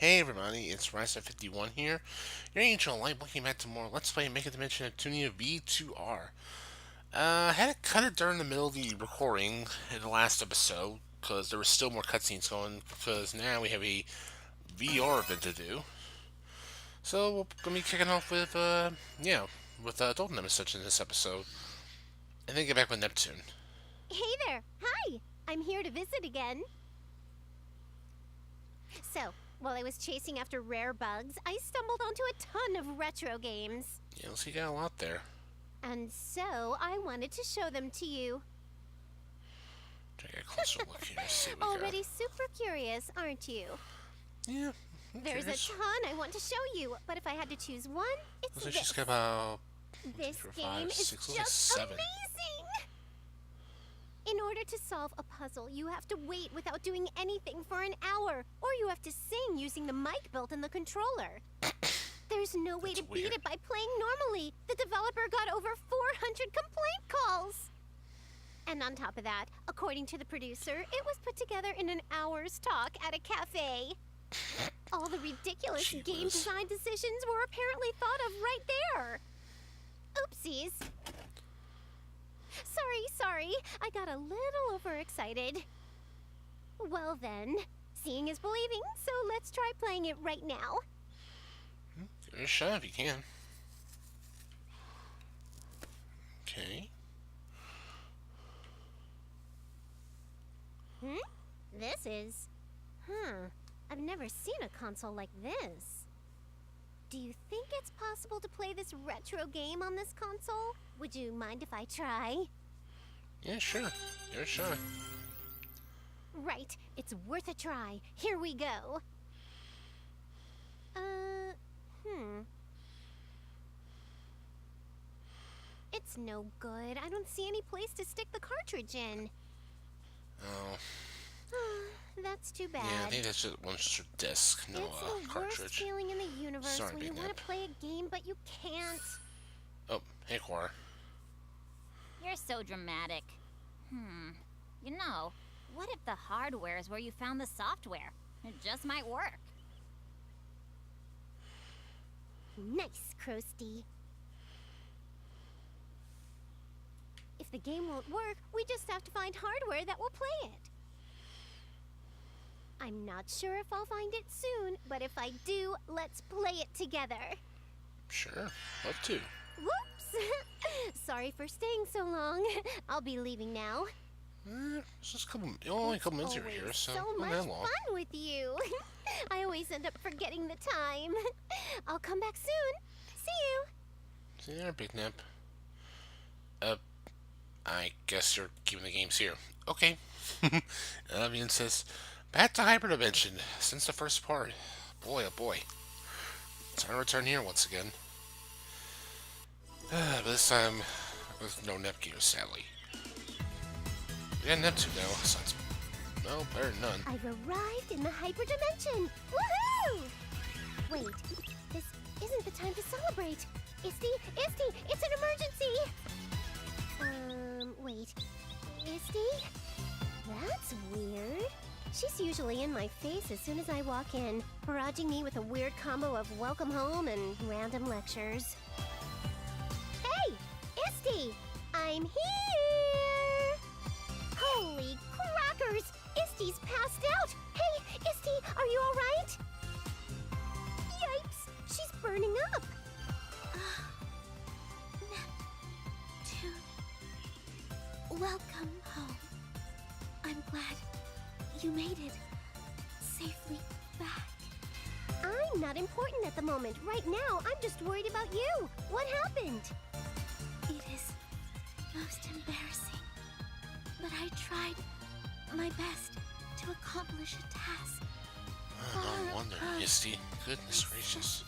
Hey everybody, it's Raiza51 here, your angel light looking back to more Let's Play Megadimension Neptunia VIIR. I had to cut it during the middle of the recording in the last episode, because there was still more cutscenes going, because now we have a VR event to do. So we're going to be kicking off with, with Adult Nep in this episode, and then get back with Neptune. Hey there! Hi! I'm here to visit again. So, while I was chasing after rare bugs, I stumbled onto a ton of retro games. Yeah, looks like you got a lot there. And so, I wanted to show them to you. Try to get a closer look here. See what we Already got. super curious, aren't you? Yeah. There's a ton I want to show you, but if I had to choose one, it's Looks like this. she's got about This 4, 5, game 6, is looks like just 7. amazing! In order to solve a puzzle, you have to wait without doing anything for an hour, or you have to sing using the mic built in the controller. There's no way to beat it by playing normally. The developer got over 400 complaint calls. And on top of that, according to the producer, it was put together in an hour's talk at a cafe. All the ridiculous game design decisions were apparently thought of right there. Oopsies. Sorry, I got a little overexcited. Well then, seeing is believing, so let's try playing it right now. Give it a shot if you can. Okay. This is... I've never seen a console like this. Do you think it's possible to play this retro game on this console? Would you mind if I try? Yeah, sure. Give it a shot. Right, it's worth a try. Here we go. It's no good. I don't see any place to stick the cartridge in. Oh. That's too bad. Yeah, I think that's just one's just a disc, no It's the cartridge. worst feeling in the universe Sorry, when you Big want Nep. to play a game but you can't. Oh, hey, Quar. You're so dramatic. You know, what if the hardware is where you found the software? It just might work. Nice, Krusty. If the game won't work, we just have to find hardware that will play it. I'm not sure if I'll find it soon, but if I do, let's play it together. Sure, love to. Whoops! Sorry for staying so long. I'll be leaving now. It's just only a couple minutes Always here, so so not much that long. fun with you. I always end up forgetting the time. I'll come back soon. See you. See you there, Big Nep. I guess you're keeping the games here. Okay. Avian says, back to Hyperdimension since the first part. Boy, oh boy. Time to return here once again. But this time, with no Nep gear, sadly. We got Neptune now, sounds no better than none. I've arrived in the hyperdimension. Woohoo! Wait, this isn't the time to celebrate. Isty, it's an emergency. Wait. Isty? That's weird. She's usually in my face as soon as I walk in, barraging me with a weird combo of welcome home and random lectures. Hey! Isty! I'm here! Holy crackers! Isty's passed out! Hey, Isty, are you alright? Yikes! She's burning up! Neptune. Welcome home. I'm glad you made it safely back. I'm not important at the moment. Right now, I'm just worried about you. What happened? It is most embarrassing, but I tried my best to accomplish a task. No wonder, Misty. Goodness gracious.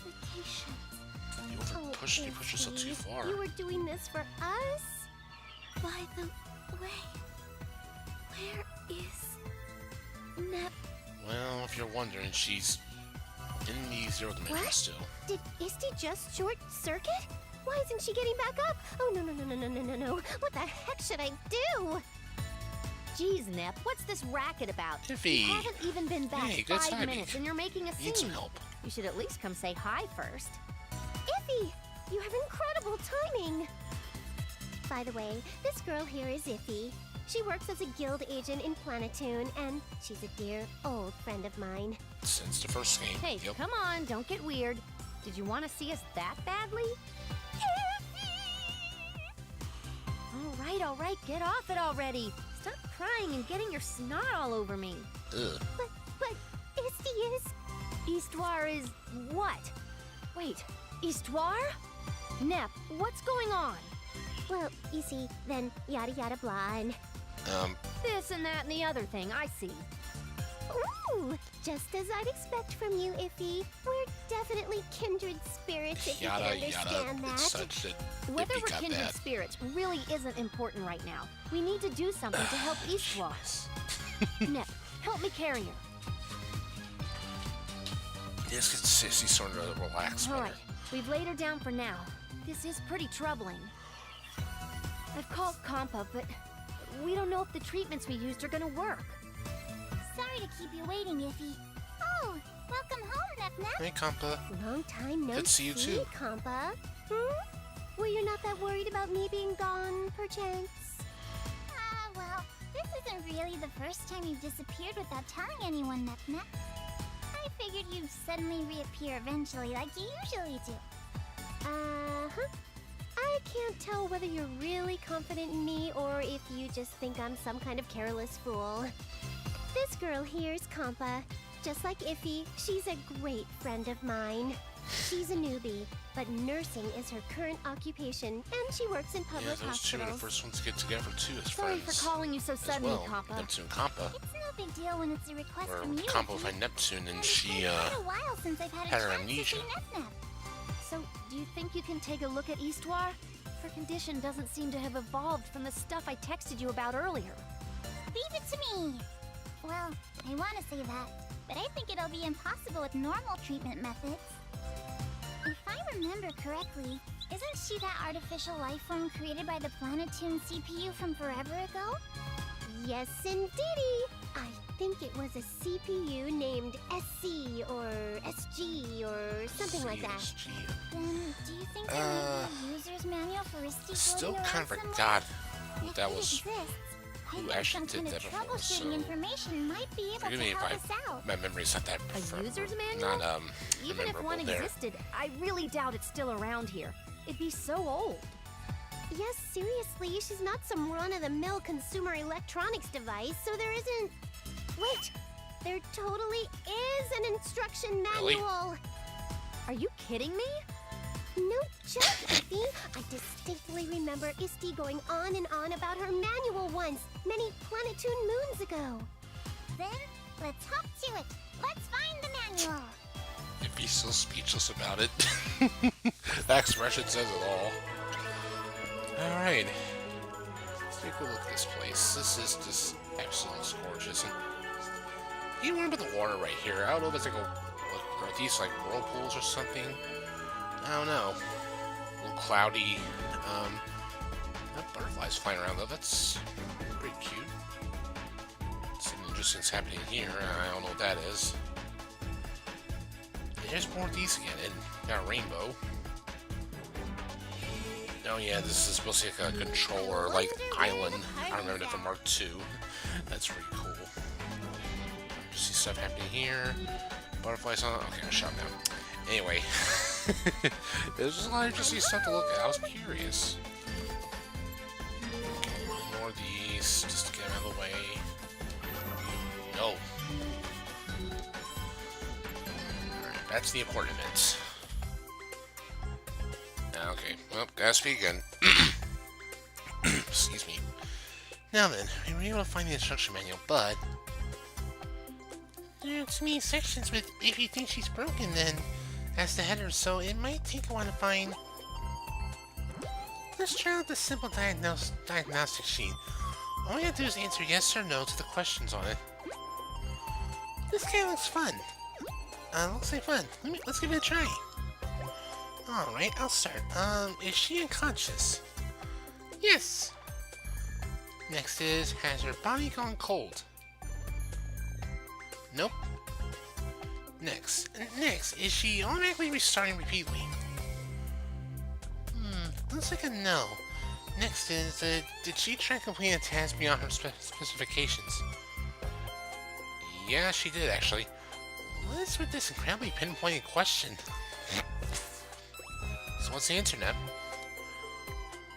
You pushed yourself too far. You were doing this for us? By the way, where is Nep? Well, if you're wondering, she's in the zero dimension What? still. Did Isty just short circuit? Why isn't she getting back up? Oh, no. What the heck should I do? Jeez, Nep, what's this racket about? Iffy. You haven't even been back Hey, good 5 timing. minutes and you're making a scene. Need some help. You should at least come say hi first. Iffy, you have incredible timing. By the way, this girl here is Iffy. She works as a guild agent in Planeptune, and she's a dear old friend of mine. Since the first game. Hey, Yep. come on, don't get weird. Did you want to see us that badly? All right, get off it already. Stop crying and getting your snot all over me. Ugh. But, Isti is... Histoire is what? Wait, Histoire? Nep, what's going on? Well, you see, then yada yada blah and... This and that and the other thing, I see. Ooh, just as I'd expect from you, Iffy. We're definitely kindred spirits if you Yada can understand yada. that. It's such that Whether Iffy we're got kindred that. spirits really isn't important right now. We need to do something to help Histoire. Nep, help me carry her. This gets Sissy sort of relax. All right, we've laid her down for now. This is pretty troubling. I've called Compa, but we don't know if the treatments we used are gonna work. Sorry to keep you waiting, Iffy. Oh, welcome home, Nep. Hey, Compa. Long time no Good to see you too. Compa. Well, you're not that worried about me being gone, perchance? Well, this isn't really the first time you've disappeared without telling anyone, Nep. I figured you'd suddenly reappear eventually, like you usually do. Uh-huh. I can't tell whether you're really confident in me or if you just think I'm some kind of careless fool. This girl here's Compa. Just like Iffy, she's a great friend of mine. She's a newbie, but nursing is her current occupation, and she works in Yeah, public those two are the hospitals. first ones to get together too as Sorry friends. for calling you so as suddenly, well. Compa. Neptune Compa. It's no big deal when it's a request Or from you, Compa Iffy. with Neptune, and It's she been quite a while since I've had had a her chance amnesia. to see Nep. So, do you think you can take a look at Histoire? Her condition doesn't seem to have evolved from the stuff I texted you about earlier. Leave it to me. Well, I want to say that, but I think it'll be impossible with normal treatment methods. If I remember correctly, isn't she that artificial life form created by the Planeptune CPU from forever ago? Yes, indeedy. I think it was a CPU named SC or SG or something like that. CSG. Then, do you think there may be a user's manual for Isti Still floating kind of around somewhere? forgot who If that it was. exists, I who think actually some did kind of that before, troubleshooting so information might be able Forgive to me if help us out. my memory's not that A user's manual? not Even if one memorable there. existed, I really doubt it's still around here. It'd be so old. Yes, seriously, she's not some run-of-the-mill consumer electronics device, so there isn't... Wait! There totally is an instruction Really? manual! Are you kidding me? No joke, Iffy. I distinctly remember Isti going on and on about her manual once, many Planeptune moons ago. Then, let's hop to it. Let's find the manual. If he's still speechless about it, that expression says it all. Alright. Let's take a look at this place. This is just absolutely gorgeous. And you remember the water right here? I don't know if it's like are these like whirlpools or something? I don't know. A little cloudy. That butterfly's flying around though. That's pretty cute. Some interesting things happening here. I don't know what that is. There's more of these again, and got a rainbow. Oh yeah, this is supposed to be like a controller, like island. I remember that from Mark II. That's pretty cool. See stuff happening here. Butterflies on. Okay, I shot now. Anyway, there's just a lot of interesting stuff to look at. I was curious. Okay, more of these just to get out of the way. No. That's the important bits. Okay, well, gotta speak again. Excuse me. Now then, we were able to find the instruction manual, but there are too many sections with if you think she's broken, then that's the header, so it might take a while to find. Let's try out the simple diagnostic sheet. All we have to do is answer yes or no to the questions on it. This guy looks fun. Looks like fun. Let's give it a try. Alright, I'll start. Is she unconscious? Yes. Next is, has her body gone cold? Nope. Next, is she automatically restarting repeatedly? Looks like a no. Next is, did she try completing a task beyond her specifications? Yeah, she did, actually. What is with this incredibly pinpointed question? So what's the internet?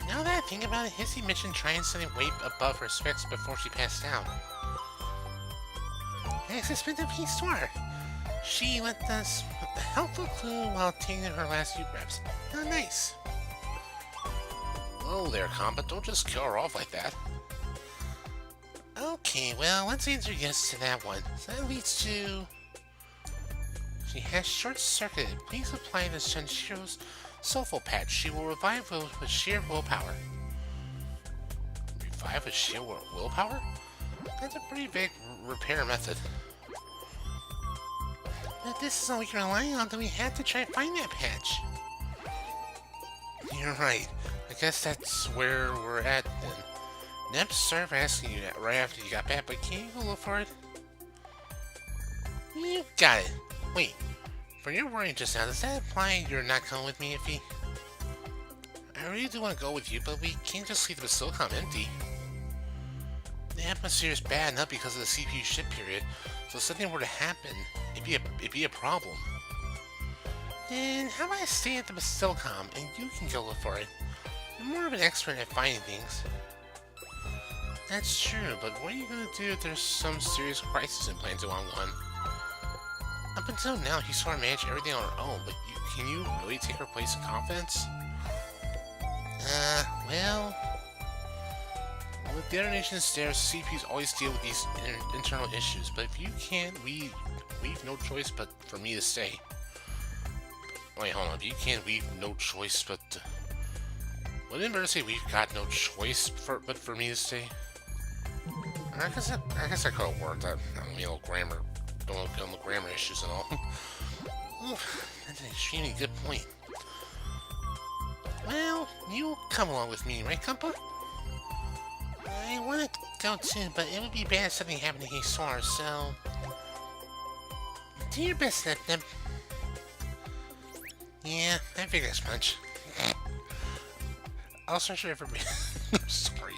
Now that I think about it, Hissy mentioned trying something way above her specs before she passed out. Next is Histoire. She left us a helpful clue while taking her last few breaths. Oh, nice. Whoa there, Compa. Don't just kill her off like that. Okay, well, let's answer yes to that one. So that leads to... She has short-circuited. Please apply the Sanshiro's Soulpatch. She will revive with sheer willpower. Revive with sheer willpower? That's a pretty big repair method. If this is all we can rely on, then we have to try to find that patch. You're right. I guess that's where we're at then. Nep started asking you that right after you got back, but can you go look for it? You got it. Wait, for your worrying just now, does that imply you're not coming with me, Iffy? I really do want to go with you, but we can't just leave the Silicon empty. The atmosphere is bad enough because of the CPU ship period, so if something were to happen, it'd be a problem. Then how about I stay at the Silicon and you can go look for it? You're more of an expert at finding things. That's true, but what are you gonna do if there's some serious crisis in Planeptune while I'm gone? Up until now, he's sort of managed everything on her own, but can you really take her place in confidence? Well... With the other nations there, CPUs always deal with these internal issues, but if you can't, we've no choice but for me to stay. Wait, hold on, if you can't, we've no choice but to... Wouldn't it say we've got no choice but for me to stay? I guess I could have worked that. I don't know, grammar. Don't know grammar issues and all. That's an extremely good point. Well, you'll come along with me, right, Compa? I want to go too, but it would be bad if something happened to Histoire, so... Do your best, Nep. Yeah, I figured as much. I'll search for information. Sorry,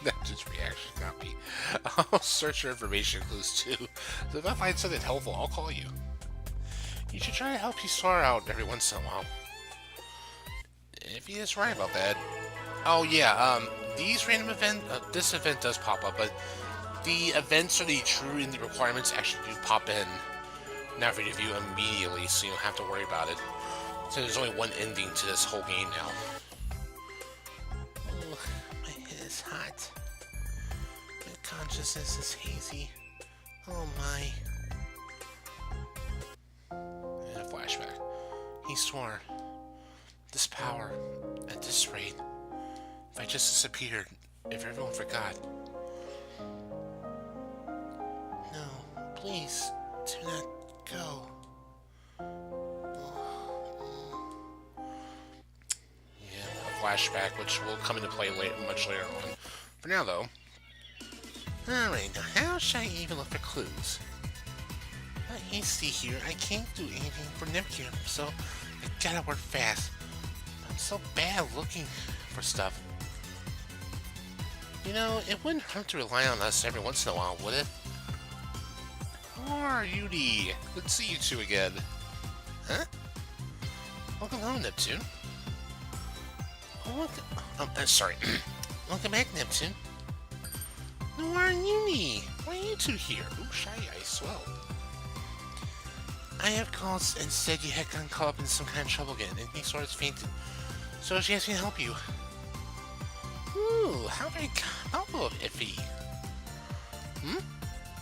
that's just reaction, not me. I'll search for information clues too. So if I find something helpful, I'll call you. You should try to help Histoire out every once in a while. If he is right about that. Oh yeah, these random events, this event does pop up, but the events or the true in the requirements actually do pop in. Now for you to view immediately, so you don't have to worry about it. So there's only one ending to this whole game now. Oh, my head is hot. My consciousness is hazy. Oh my. And a flashback. He swore. This power, at this rate, if I just disappeared, if everyone forgot. No, please, do not go. Yeah, a flashback, which will come into play much later on. For now, though. Alright, now how should I even look for clues? Not hasty here, I can't do anything for Neptune, so I gotta work fast. I'm so bad looking for stuff. You know, it wouldn't hurt to rely on us every once in a while, would it? How are you, D? Good to see you two again. Huh? Welcome home, Neptune. Sorry. Welcome back, Neptune. Noir and Uni! Why are you two here? Ooh, shy ice, swell. I have called and said you had gotten caught up in some kind of trouble again, and he sort of fainted. So she asked me to help you. Ooh, how very thoughtful of Iffy.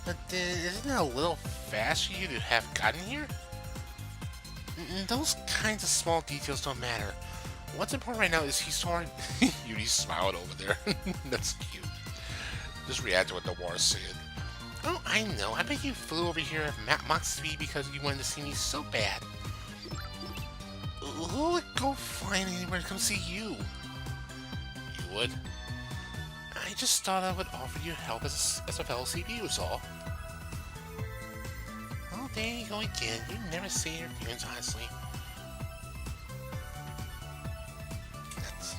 But isn't it a little fast for you to have gotten here? Those kinds of small details don't matter. What's important right now is Histoire. Yudi's smiling over there. That's cute. Just react to what the war is saying. Oh, I know. I bet you flew over here at Mach speed because you wanted to see me so bad. Who would go flying anywhere to come see you? You would? I just thought I would offer you help as a fellow CPU is all. Oh, there you go again. You never say your feelings honestly. That's...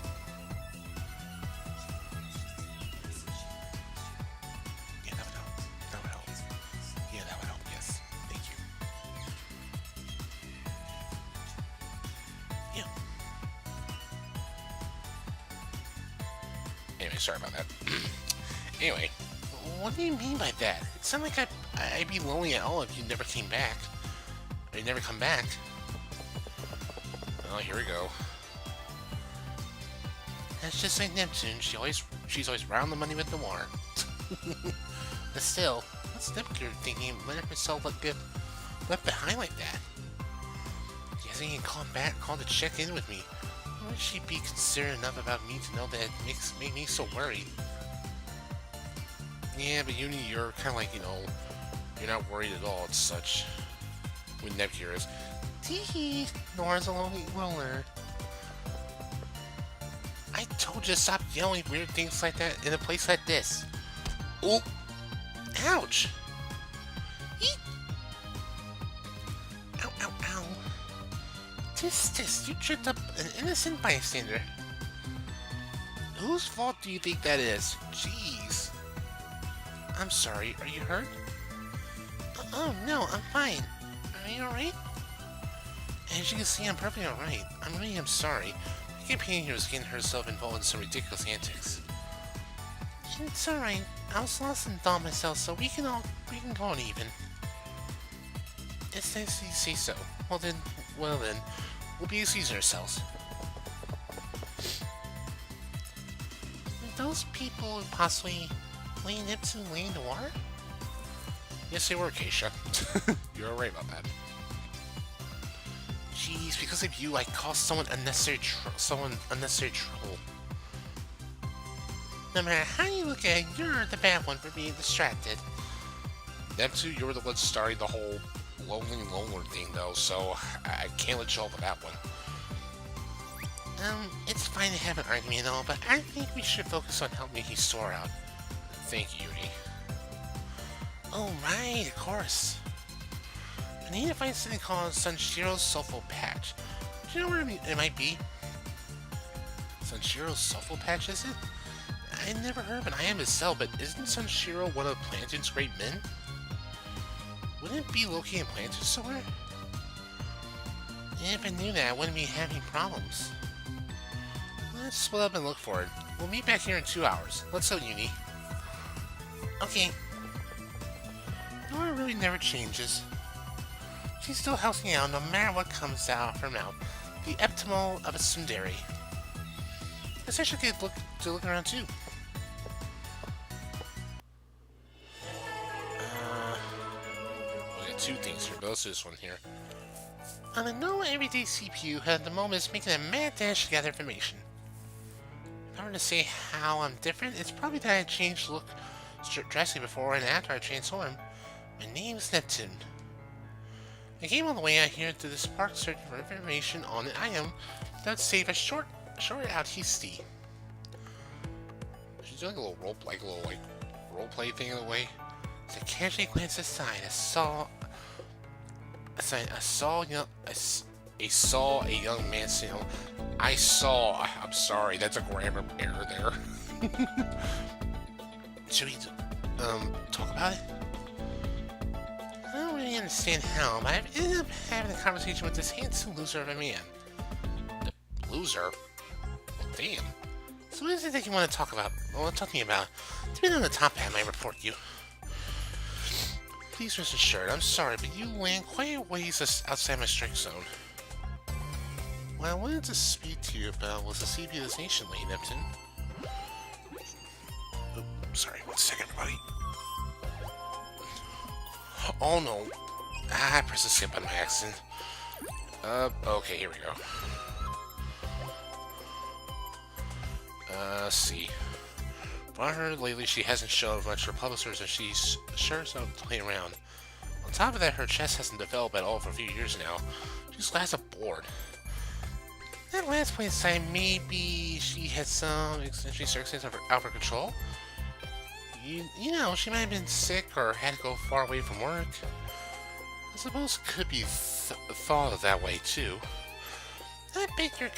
Yeah, that would help. That would help. Yeah, that would help. Yes. Thank you. Yeah. Anyway, sorry about that. Anyway, what do you mean by that? It sounded like I'd be lonely at all if you never came back. Or you never come back. Oh, here we go. That's just like Neptune. She's always round the money with the war. But still, what's Neptune thinking? Letting herself get left behind like that? She hasn't even called to check in with me. Why would she be concerned enough about me to know that it makes me so worried? Yeah, but Uni, you're kind of like, you know, you're not worried at all. It's such. When Nep here is, teehee, Nora's a lonely roller. I told you to stop yelling weird things like that in a place like this. Oh, ouch! Eek. Ow, ow, ow! Tis, you tripped up an innocent bystander. Whose fault do you think that is? Jeez. I'm sorry, are you hurt? Oh no, I'm fine. Are you alright? As you can see, I'm perfectly alright. I'm sorry. My companion here was getting herself involved in some ridiculous antics. It's alright. I was lost in thought myself, so we can go on even. It's nice that you say so. Well then, we'll be excusing ourselves. Are those people possibly Neptune laying the water? Yes, they were, Keisha. You're right about that. Jeez, because of you, I caused someone unnecessary trouble. No matter how you look at it, you're the bad one for being distracted. Neptune, you were the one starting the whole lonely loner thing, though, so I can't let you off with that one. It's fine to have an argument and all, but I think we should focus on helping Histoire out. Thank you, Yuri. Oh, right, of course. I need to find something called Sanshiro's Soulpatch. Do you know where it might be? Sanshiro's Soulpatch, is it? I never heard of an item itself, but isn't Sanshiro one of Planeptune's great men? Wouldn't it be located in Planeptune somewhere? If I knew that, I wouldn't be having problems. Let's split up and look for it. We'll meet back here in 2 hours. Let's go, Uni. Okay. Nora really never changes. She's still helping out no matter what comes out of her mouth. The epitome of a tsundere. Guess I should get to look around too. We got two things here, but let's do this one here. I'm a no everyday CPU who at the moment is making a mad dash to gather information. If I were to say how I'm different, it's probably that I changed look drastically before and after I transformed. My name's Neptune. I came all the way out here to this park searching for information on an item that would save a short out Histoire. She's doing a little roleplay thing in a way. As I casually glanced aside, I saw a young man sitting. I'm sorry, that's a grammar error there. Should we talk about it? I don't really understand how, but I've ended up having a conversation with this handsome loser of a man. The loser? Well, damn. So what is it that you want to talk about? Well, talk to me about. Depending on the top hat, I might report you. Please rest assured, I'm sorry, but you land quite a ways outside my strike zone. What I wanted to speak to you about was the civilization, Lady Neptune. Oh, sorry, 1 second, everybody. Oh no. I pressed the skip on my accident. Okay, here we go. Let's see. From her lately, she hasn't shown much for publishers, and she's sure so playing around. On top of that, her chest hasn't developed at all for a few years now. She's glass of bored. That last point aside, maybe she had some eccentric circumstances out of her control? You know, she might have been sick or had to go far away from work. I suppose it could be thought of that way too. I bet you're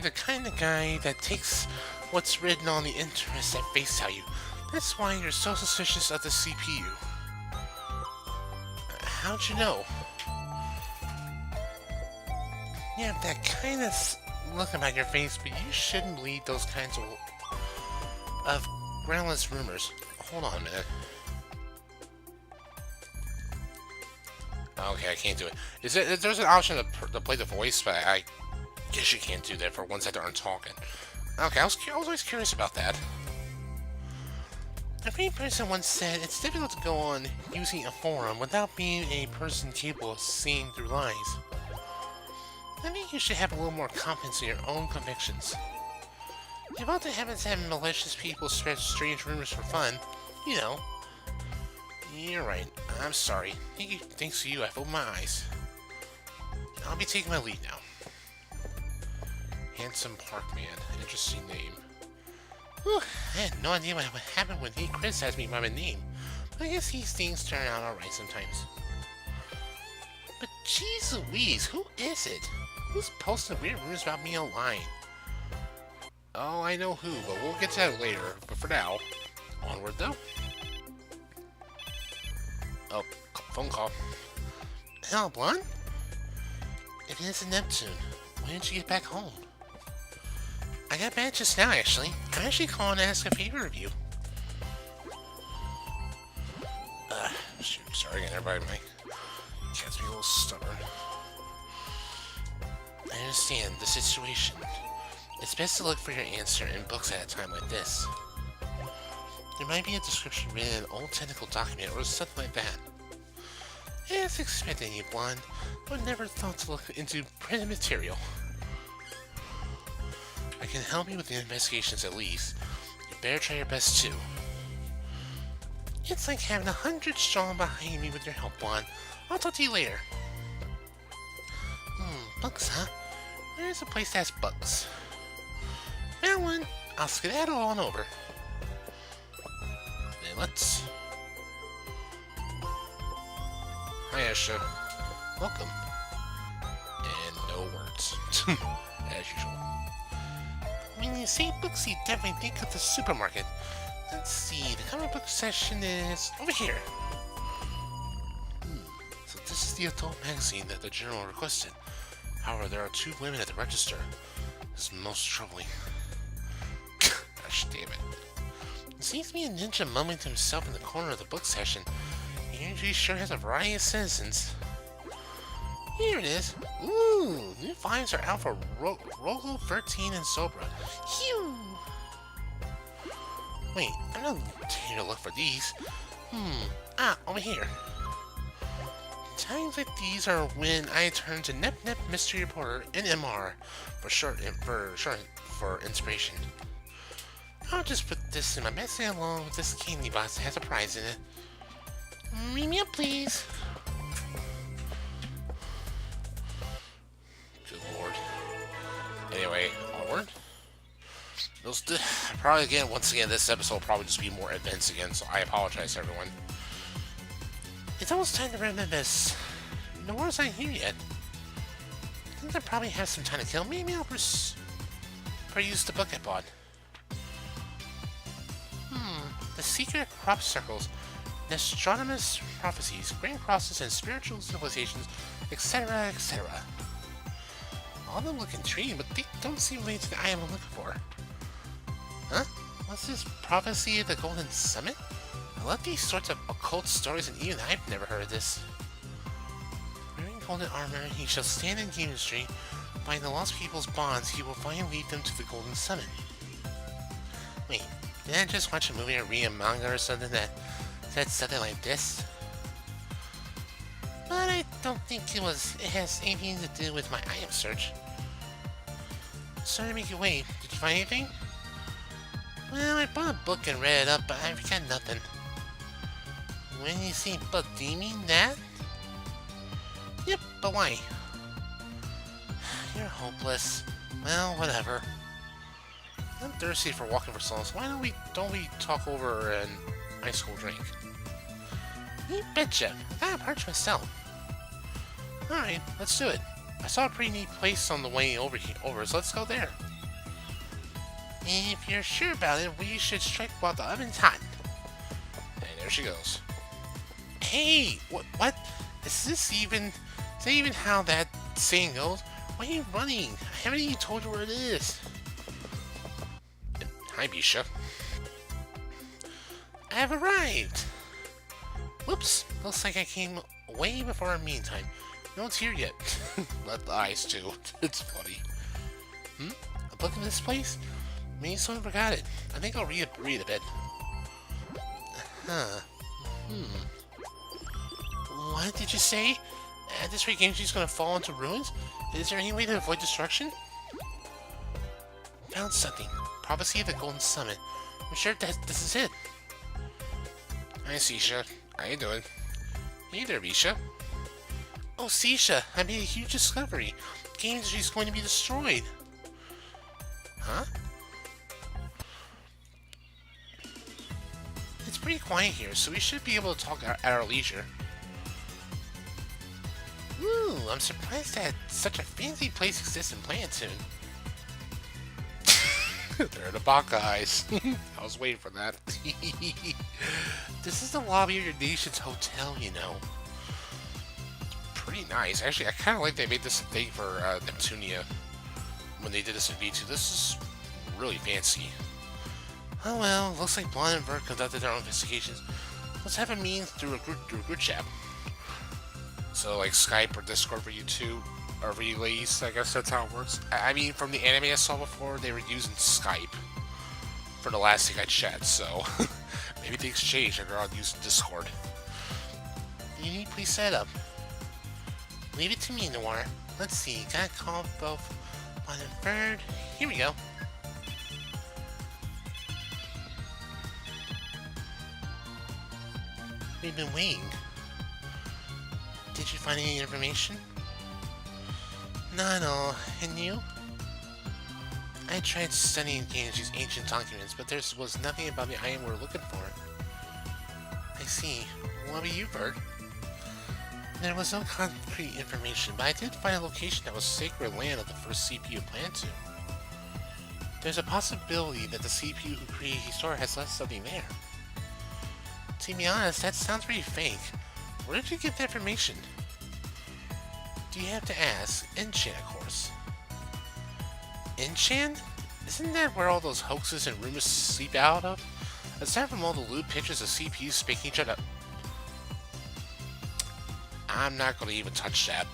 the kind of guy that takes what's written on the internet at face value. That's why you're so suspicious of the CPU. How'd you know? You have that kind of look about your face, but you shouldn't believe those kinds of groundless rumors. Hold on a minute. Okay, I can't do it. There's an option to play the voice, but I guess you can't do that for ones that aren't talking. Okay, I was always curious about that. A free person once said it's difficult to go on using a forum without being a person capable of seeing through lies. I think you should have a little more confidence in your own convictions. If all that happens to have malicious people spread strange rumors for fun, you know. You're right. I'm sorry. Thanks to you, I've opened my eyes. I'll be taking my lead now. Handsome Parkman. Interesting name. Whew, I had no idea what happened when he criticized me by my name. But I guess these things turn out alright sometimes. But jeez Louise, who is it? Who's posting weird rumors about me online? Oh, I know who, but we'll get to that later. But for now, onward though. Oh, phone call. Hello, Blonde? It is a Neptune. When did you get back home? I got back just now, actually. I'm actually calling to ask a favor of you. Shoot, sorry again, everybody. My cat's being a little stubborn. I understand the situation. It's best to look for your answer in books at a time like this. There might be a description written in an old technical document or something like that. As expected, you Blonde, but never thought to look into printed material. I can help you with the investigations at least. You better try your best too. It's like having 100 strong behind me with your help, Blonde. I'll talk to you later. Bugs, huh? Where's a place that has bugs? Found one. I'll skedaddle on over. Then let's... Hi, Asha. Welcome. And no words. As usual. When you say books, you definitely think of the supermarket. Let's see, the comic book section is over here. So this is the adult magazine that the journal requested. However, there are 2 women at the register. This is most troubling. Gosh damn it. It seems to be a ninja mumbling to himself in the corner of the book section. He usually sure has a variety of citizens. Here it is. Ooh, new finds are out for Rolo 13 and Sobra. Phew! Wait, I'm not here to look for these. Over here. Times like these are when I turn to Nep Mystery Reporter, NMR, for inspiration. I'll just put this in my message along with this candy box that has a prize in it. Meet me up, please. Good lord. Anyway, onward. Once again, this episode will probably just be more events again, so I apologize, everyone. It's almost time to remember this. No one's not here yet. I think I probably have some time to kill. Maybe I'll peruse the book I bought. The secret crop circles, astronomers' prophecies, grand crosses, and spiritual civilizations, etc., etc. All of them look intriguing, but they don't seem related to the item I'm looking for. Huh? What's this prophecy of the Golden Summit? I love these sorts of occult stories, and even I've never heard of this. Wearing golden armor, he shall stand in Game Street. By the lost people's bonds, he will finally lead them to the Golden Summit. Wait, did I just watch a movie or read a manga or something that said something like this? But I don't think it has anything to do with my item search. Sorry to make you wait. Did you find anything? Well, I bought a book and read it up, but I got nothing. When you say book, do you mean that? Yep, but why? You're hopeless. Well, whatever. I'm thirsty for walking for so long, so why don't we talk over and ice cold drink. You betcha. I got a parch myself. Alright, let's do it. I saw a pretty neat place on the way over so let's go there. If you're sure about it, we should strike while the oven's hot. And there she goes. Hey! What? Is that even how that saying goes? Why are you running? I haven't even told you where it is. Hi, Bisha. I've arrived! Whoops! Looks like I came way before our meeting time. No one's here yet. Let the eyes too. It's funny. A book in this place? Maybe someone forgot it. I think I'll read a bit. Huh. What did you say? At this rate, Gamgee's gonna fall into ruins? Is there any way to avoid destruction? Found something. Prophecy of the Golden Summit. I'm sure that this is it. Hi, Sisha. How you doing? Hey there, Bisha. Oh, Sisha, I made a huge discovery. Gamgee's going to be destroyed. Huh? It's pretty quiet here, so we should be able to talk at our leisure. Ooh, I'm surprised that such a fancy place exists in Planeptune. They're the Buckeyes. I was waiting for that. This is the lobby of your nation's hotel, you know. Pretty nice. Actually, I kind of like they made this a thing for Neptunia when they did this in V2. This is really fancy. Oh well, looks like Blonde and Vert conducted their own investigations. Let's have a meeting through a group chat. So like Skype or Discord for you two are relays. I guess that's how it works. I mean, from the anime I saw before, they were using Skype for the last thing I chat. So maybe things changed and they're all using Discord. You need please set up. Leave it to me, Noir. Let's see. Gotta call both Blonde and Vert. Here we go. We've been waiting. Did you find any information? Not at all. And you? I tried studying Gamgee's ancient documents, but there was nothing about the item we were looking for. I see. What about you, Bird? There was no concrete information, but I did find a location that was sacred land of the first CPU Planeptune. There's a possibility that the CPU who created Histoire has left something there. To be honest, that sounds pretty fake. Where did you get the information? Do you have to ask? Enchant, of course. Enchant? Isn't that where all those hoaxes and rumors seep out of? Aside from all the lewd pictures of CPUs speaking each other... I'm not going to even touch that.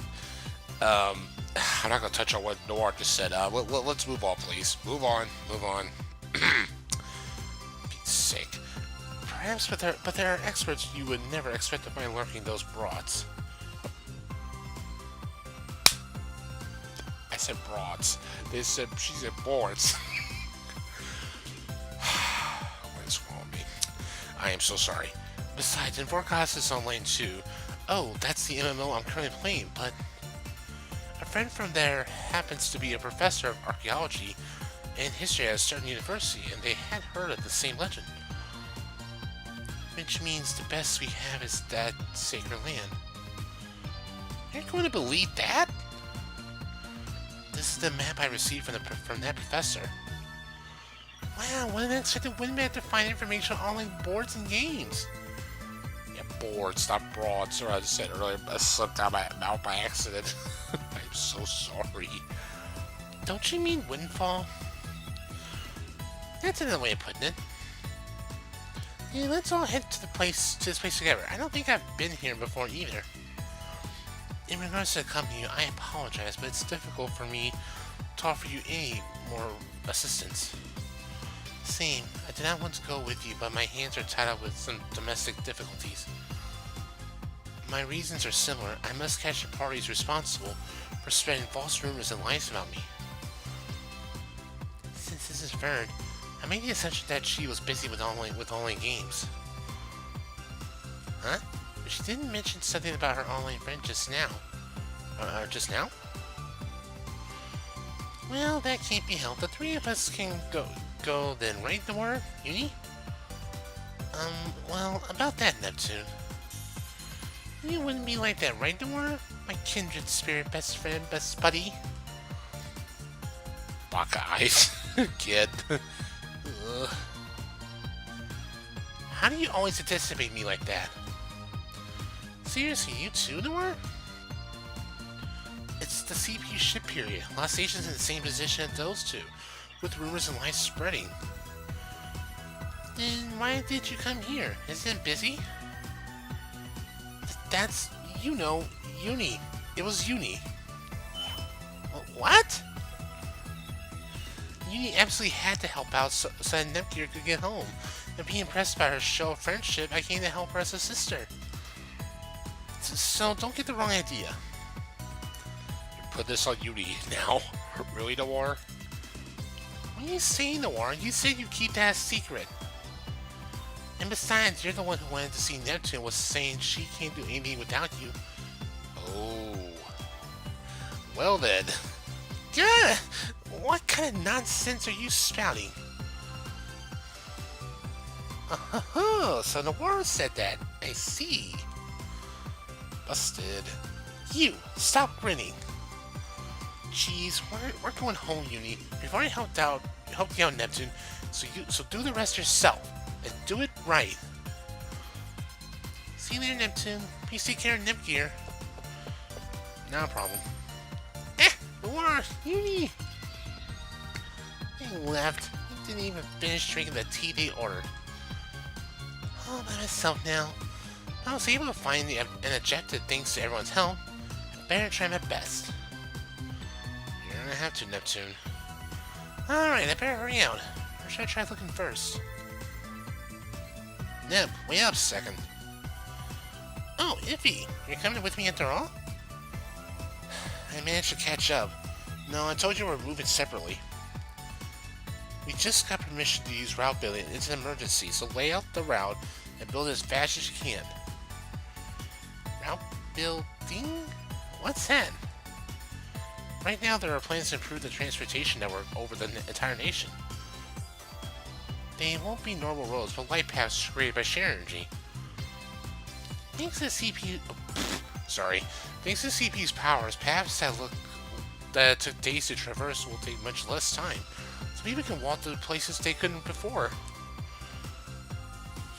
I'm not going to touch on what Noir just said. Let's move on, please. Move on. Pete's sake. Perhaps, but there are experts you would never expect to find lurking those broads. I said broads. She said boards. What is wrong with me? I am so sorry. Besides, in Forecast is online too. Oh, that's the MMO I'm currently playing, but a friend from there happens to be a professor of archaeology and history at a certain university, and they had heard of the same legend. Which means the best we have is that sacred land. You're going to believe that? This is the map I received from that professor. Wow, what an unexpected windbag to find information on online boards and games. Yeah, boards, not broads, or as I said earlier, I slipped out my mouth by accident. I'm so sorry. Don't you mean windfall? That's another way of putting it. Yeah, let's all head to this place together. I don't think I've been here before either. In regards to the company, I apologize, but it's difficult for me to offer you any more assistance. Same. I did not want to go with you, but my hands are tied up with some domestic difficulties. My reasons are similar. I must catch the parties responsible for spreading false rumors and lies about me. Since this is Vern, I made the assumption that she was busy with online games. Huh? But she didn't mention something about her online friend just now. Just now? Well, that can't be helped. The three of us can go then, right, Noir? Uni? Well, about that, Neptune. You wouldn't be like that, right, Noir? My kindred spirit best friend, best buddy. Baka eyes. Kid. Ugh. How do you always anticipate me like that? Seriously, you too, Noir? It's the CPU ship period. A lot of stations in the same position as those two, with rumors and lies spreading. Then why did you come here? Isn't it busy? That's, you know, Uni. It was Uni. What? Uni absolutely had to help out so that Nepgear could get home. And being impressed by her show of friendship, I came to help her as a sister. So don't get the wrong idea. You put this on Uni now. Really, Noir? What are you saying, Noir? You said you'd keep that a secret. And besides, you're the one who wanted to see Neptune was saying she can't do anything without you. Oh. Well then. Gah! What kind of nonsense are you spouting? Oh, so Noir said that. I see. Busted. You, stop grinning. Jeez, we're going home, Uni. We've already helped you out, Neptune. So do the rest yourself. And do it right. See you later, Neptune. Please take care of Nepgear. No problem. Noir, Uni. He left. He didn't even finish drinking the tea they ordered. All by myself now. I was able to find an objective thanks to everyone's help. I better try my best. You're gonna have to, Neptune. Alright, I better hurry out. Or should I try looking first? Nep, wait up a second. Oh, Iffy, you're coming with me after all? I managed to catch up. No, I told you we're moving separately. We just got permission to use route building. It's an emergency, so lay out the route and build it as fast as you can. Route building? What's that? Right now, there are plans to improve the transportation network over the entire nation. They won't be normal roads, but light paths created by sheer energy. Thanks to CPU... sorry. Thanks to CPU's powers, paths that took days to traverse will take much less time. So people can walk to places they couldn't before.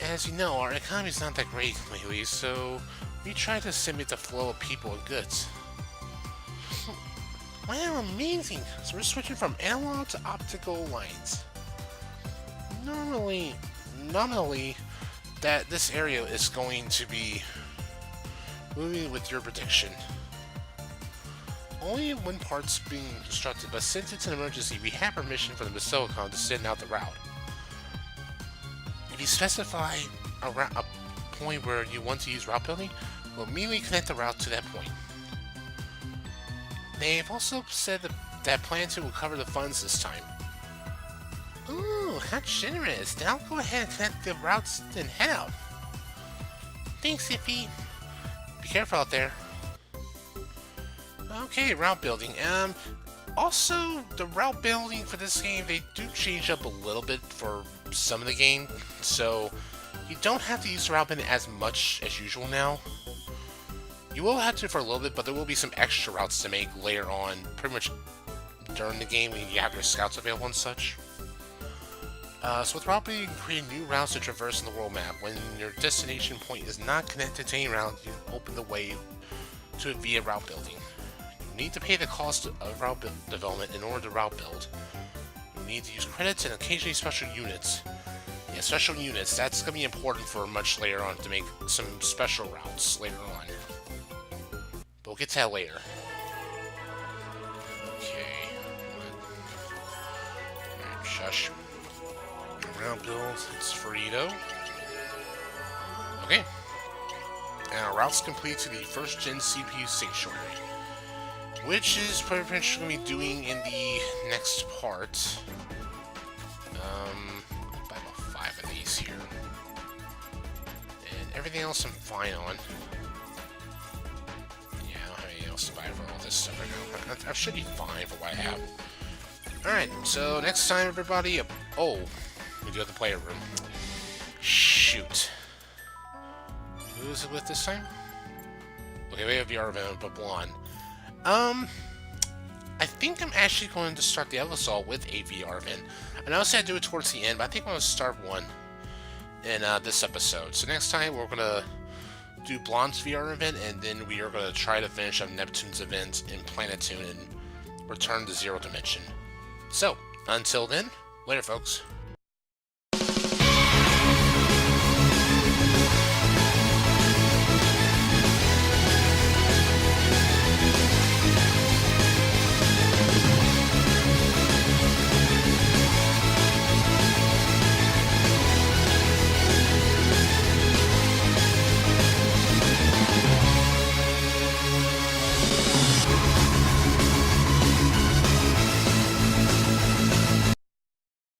As you know, our economy is not that great lately, so we try to simulate the flow of people and goods. Wow, amazing! So we're switching from analog to optical lines. Nominally, that this area is going to be moving with your prediction. Only one part's being constructed, but since it's an emergency, we have permission from the Silicon to send out the route. If you specify a point where you want to use route building, we'll immediately connect the route to that point. They've also said that Planeptune will cover the funds this time. Ooh, how generous. Then I'll go ahead and connect the routes and head out. Thanks, Iffy. Be careful out there. Okay, route building. Also, the route building for this game, they do change up a little bit for some of the game. So, you don't have to use the route building as much as usual now. You will have to for a little bit, but there will be some extra routes to make later on, pretty much during the game when you have your scouts available and such. So with route building, you can create new routes to traverse in the world map. When your destination point is not connected to any route, you open the way to it via route building. You need to pay the cost of route development in order to route build. You need to use credits and occasionally special units. Yeah, special units, that's going to be important for much later on to make some special routes later on. But we'll get to that later. Okay. Alright, shush. Route build, it's Frito. Okay. And our route's complete to the first gen CPU sanctuary. Which is pretty much going to be doing in the next part. Buy about 5 of these here. And everything else I'm fine on. Yeah, I don't have anything else to buy for all this stuff right now. I should be fine for what I have. Alright, so next time everybody... Oh, we do have the player room. Shoot. Who is it with this time? Okay, we have VR event, but blonde. I think I'm actually going to start the Elisol with a VR event. I know I said I'd do it towards the end, but I think I'm going to start one in this episode. So next time we're going to do Blonde's VR event, and then we are going to try to finish up Neptune's event in Planeptune and return to Zero Dimension. So, until then, later folks.